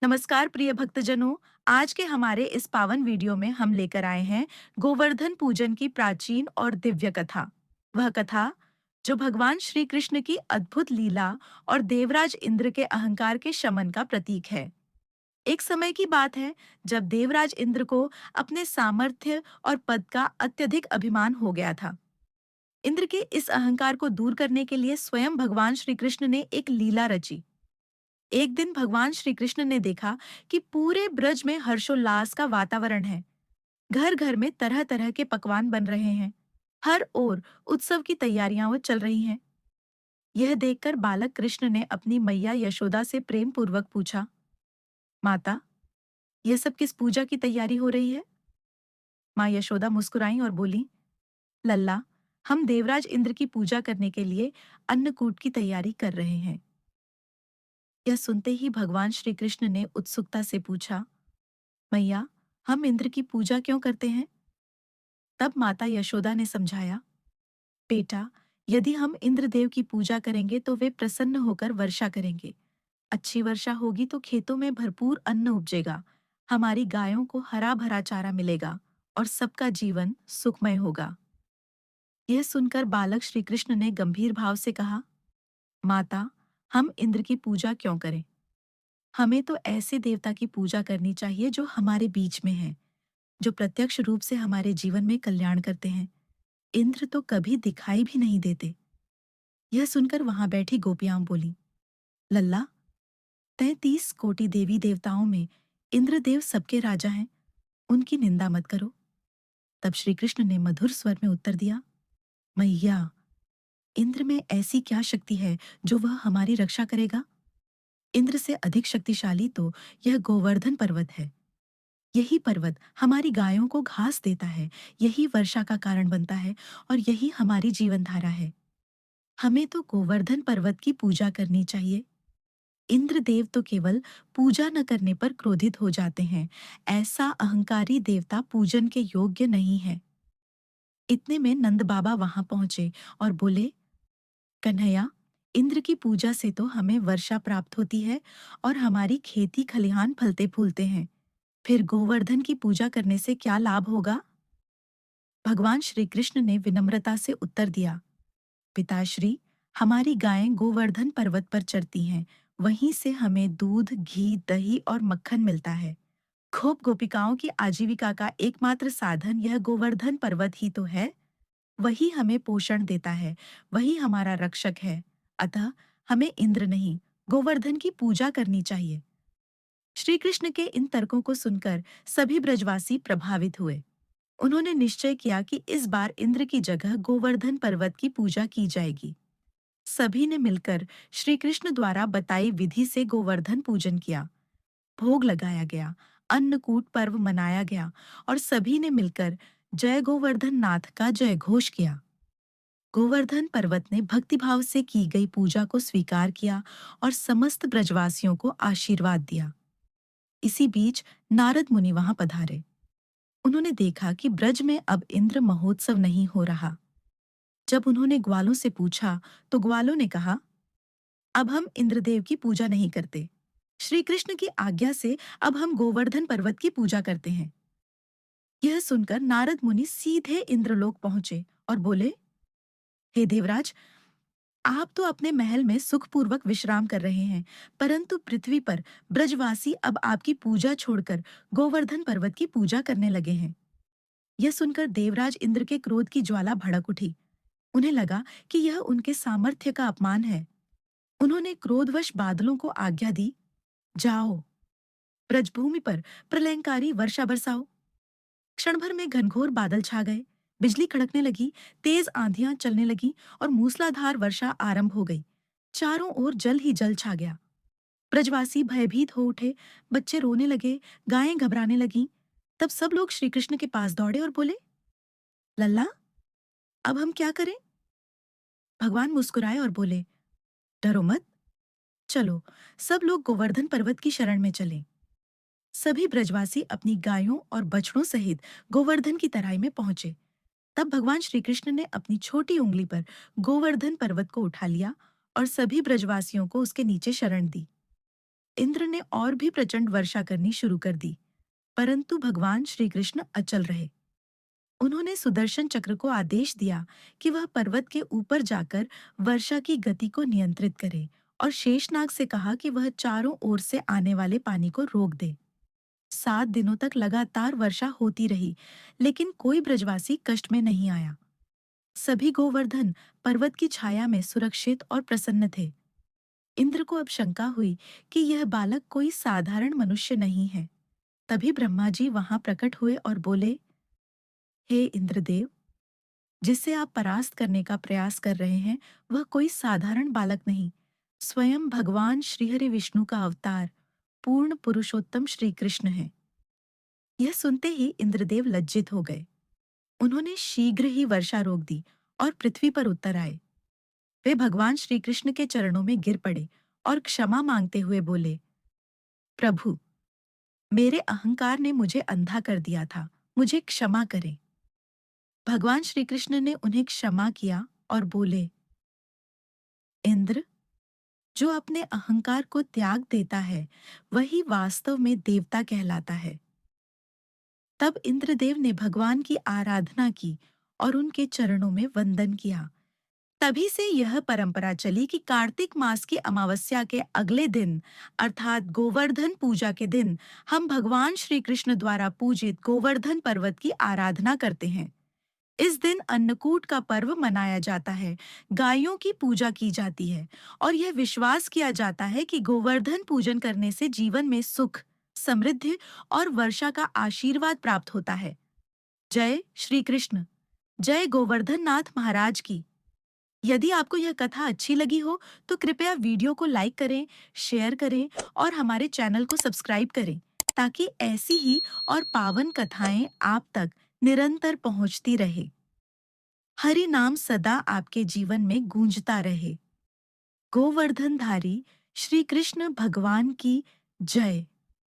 नमस्कार प्रिय भक्तजनों। आज के हमारे इस पावन वीडियो में हम लेकर आए हैं गोवर्धन पूजन की प्राचीन और दिव्य कथा। वह कथा जो भगवान श्री कृष्ण की अद्भुत लीला और देवराज इंद्र के अहंकार के शमन का प्रतीक है। एक समय की बात है जब देवराज इंद्र को अपने सामर्थ्य और पद का अत्यधिक अभिमान हो गया था। इंद्र के इस अहंकार को दूर करने के लिए स्वयं भगवान श्री कृष्ण ने एक लीला रची। एक दिन भगवान श्री कृष्ण ने देखा कि पूरे ब्रज में हर्षोल्लास का वातावरण है। घर घर में तरह तरह के पकवान बन रहे हैं। हर ओर उत्सव की तैयारियां वो चल रही हैं। यह देखकर बालक कृष्ण ने अपनी मैया यशोदा से प्रेम पूर्वक पूछा, माता, यह सब किस पूजा की तैयारी हो रही है? माँ यशोदा मुस्कुराई और बोली, लल्ला, हम देवराज इंद्र की पूजा करने के लिए अन्नकूट की तैयारी कर रहे हैं। यह सुनते ही भगवान श्री कृष्ण ने उत्सुकता से पूछा, मैया, हम इंद्र की पूजा क्यों करते हैं? तब माता यशोदा ने समझाया, बेटा, यदि हम इंद्रदेव की पूजा करेंगे तो वे प्रसन्न होकर वर्षा करेंगे। अच्छी वर्षा होगी तो खेतों में भरपूर अन्न उपजेगा, हमारी गायों को हरा भरा चारा मिलेगा और सबका जीवन सुखमय होगा। यह सुनकर बालक श्री कृष्ण ने गंभीर भाव से कहा, माता, हम इंद्र की पूजा क्यों करें? हमें तो ऐसे देवता की पूजा करनी चाहिए जो हमारे बीच में है, जो प्रत्यक्ष रूप से हमारे जीवन में कल्याण करते हैं। इंद्र तो कभी दिखाई भी नहीं देते। यह सुनकर वहां बैठी गोपियां बोली, लल्ला, 33 कोटि देवी देवताओं में इंद्रदेव सबके राजा हैं, उनकी निंदा मत करो। तब श्री कृष्ण ने मधुर स्वर में उत्तर दिया, मैया, इंद्र में ऐसी क्या शक्ति है जो वह हमारी रक्षा करेगा? इंद्र से अधिक शक्तिशाली तो यह गोवर्धन पर्वत है। यही पर्वत हमारी गायों को घास देता है, यही वर्षा का कारण बनता है और यही हमारी जीवन धारा है। हमें तो गोवर्धन पर्वत की पूजा करनी चाहिए। इंद्रदेव तो केवल पूजा न करने पर क्रोधित हो जाते हैं। ऐसा अहंकारी देवता पूजन के योग्य नहीं है। इतने में नंद बाबा वहां पहुंचे और बोले, कन्हैया, इंद्र की पूजा से तो हमें वर्षा प्राप्त होती है और हमारी खेती खलिहान फलते फूलते हैं। फिर गोवर्धन की पूजा करने से क्या लाभ होगा? भगवान श्री कृष्ण ने विनम्रता से उत्तर दिया, पिताश्री, हमारी गायें गोवर्धन पर्वत पर चरती हैं। वहीं से हमें दूध, घी, दही और मक्खन मिलता है। खूब गोपिकाओं की आजीविका का एकमात्र साधन यह गोवर्धन पर्वत ही तो है। वही हमें पोषण देता है, वही हमारा रक्षक है। अतः हमें इंद्र नहीं, गोवर्धन की पूजा करनी चाहिए। श्री कृष्ण के इन तर्कों को सुनकर सभी ब्रजवासी प्रभावित हुए। उन्होंने निश्चय किया कि इस बार इंद्र की जगह गोवर्धन पर्वत की पूजा की जाएगी। सभी ने मिलकर श्री कृष्ण द्वारा बताई विधि से गोवर्धन पूजन किया। भोग लगाया गया, अन्नकूट पर्व मनाया गया और सभी ने मिलकर जय गोवर्धन नाथ का जय घोष किया। गोवर्धन पर्वत ने भक्तिभाव से की गई पूजा को स्वीकार किया और समस्त ब्रजवासियों को आशीर्वाद दिया। इसी बीच नारद मुनि वहां पधारे। उन्होंने देखा कि ब्रज में अब इंद्र महोत्सव नहीं हो रहा। जब उन्होंने ग्वालों से पूछा तो ग्वालों ने कहा, अब हम इंद्रदेव की पूजा नहीं करते। श्री कृष्ण की आज्ञा से अब हम गोवर्धन पर्वत की पूजा करते हैं। यह सुनकर नारद मुनि सीधे इंद्रलोक पहुंचे और बोले, हे देवराज, आप तो अपने महल में सुखपूर्वक विश्राम कर रहे हैं, परंतु पृथ्वी पर ब्रजवासी अब आपकी पूजा छोड़कर गोवर्धन पर्वत की पूजा करने लगे हैं। यह सुनकर देवराज इंद्र के क्रोध की ज्वाला भड़क उठी। उन्हें लगा कि यह उनके सामर्थ्य का अपमान है। उन्होंने क्रोधवश बादलों को आज्ञा दी, जाओ, ब्रजभूमि पर प्रलयंकारी वर्षा बरसाओ। क्षण भर में घनघोर बादल छा गए, बिजली कड़कने लगी, तेज आंधियां चलने लगी और मूसलाधार वर्षा आरंभ हो गई। चारों ओर जल ही जल छा गया। ब्रजवासी भयभीत हो उठे, बच्चे रोने लगे, गायें घबराने लगीं। तब सब लोग श्री कृष्ण के पास दौड़े और बोले, लल्ला, अब हम क्या करें? भगवान मुस्कुराए और बोले, डरो मत, चलो, सब लोग गोवर्धन पर्वत की शरण में चलें। सभी ब्रजवासी अपनी गायों और बछड़ों सहित गोवर्धन की तराई में पहुंचे। तब भगवान श्री कृष्ण ने अपनी छोटी उंगली पर गोवर्धन पर्वत को उठा लिया और सभी ब्रजवासियों को उसके नीचे शरण दी। इंद्र ने और भी प्रचंड वर्षा करनी शुरू कर दी, परंतु भगवान श्री कृष्ण अचल रहे। उन्होंने सुदर्शन चक्र को आदेश दिया कि वह पर्वत के ऊपर जाकर वर्षा की गति को नियंत्रित करे और शेषनाग से कहा कि वह चारों ओर से आने वाले पानी को रोक दे। 7 दिनों तक लगातार वर्षा होती रही, लेकिन कोई ब्रजवासी कष्ट में नहीं आया। सभी गोवर्धन पर्वत की छाया में सुरक्षित और प्रसन्न थे। इंद्र को अब शंका हुई कि यह बालक कोई साधारण मनुष्य नहीं है। तभी ब्रह्मा जी वहां प्रकट हुए और बोले, हे इंद्रदेव, जिसे आप परास्त करने का प्रयास कर रहे हैं, वह कोई साधारण बालक नहीं, स्वयं भगवान श्रीहरि विष्णु का अवतार पूर्ण पुरुषोत्तम श्री कृष्ण है। यह सुनते ही इंद्रदेव लज्जित हो गए। उन्होंने शीघ्र ही वर्षा रोक दी और पृथ्वी पर उतर आए। वे भगवान श्री कृष्ण के चरणों में गिर पड़े और क्षमा मांगते हुए बोले, प्रभु, मेरे अहंकार ने मुझे अंधा कर दिया था, मुझे क्षमा करें। भगवान श्री कृष्ण ने उन्हें क्षमा किया और बोले, इंद्र, जो अपने अहंकार को त्याग देता है, वही वास्तव में देवता कहलाता है। तब इंद्रदेव ने भगवान की आराधना की और उनके चरणों में वंदन किया। तभी से यह परंपरा चली कि कार्तिक मास की अमावस्या के अगले दिन, अर्थात गोवर्धन पूजा के दिन, हम भगवान श्री कृष्ण द्वारा पूजित गोवर्धन पर्वत की आराधना करते हैं। इस दिन अन्नकूट का पर्व मनाया जाता है, गायों की पूजा की जाती है और यह विश्वास किया जाता है कि गोवर्धन पूजन करने से जीवन में सुख, समृद्धि और वर्षा का आशीर्वाद प्राप्त होता है। जय श्री कृष्ण। जय गोवर्धन नाथ महाराज की। यदि आपको यह कथा अच्छी लगी हो तो कृपया वीडियो को लाइक करें, शेयर करें और हमारे चैनल को सब्सक्राइब करें, ताकि ऐसी ही और पावन कथाएं आप तक निरंतर पहुंचती रहे। हरि नाम सदा आपके जीवन में गूंजता रहे। गोवर्धनधारी श्री कृष्ण भगवान की जय।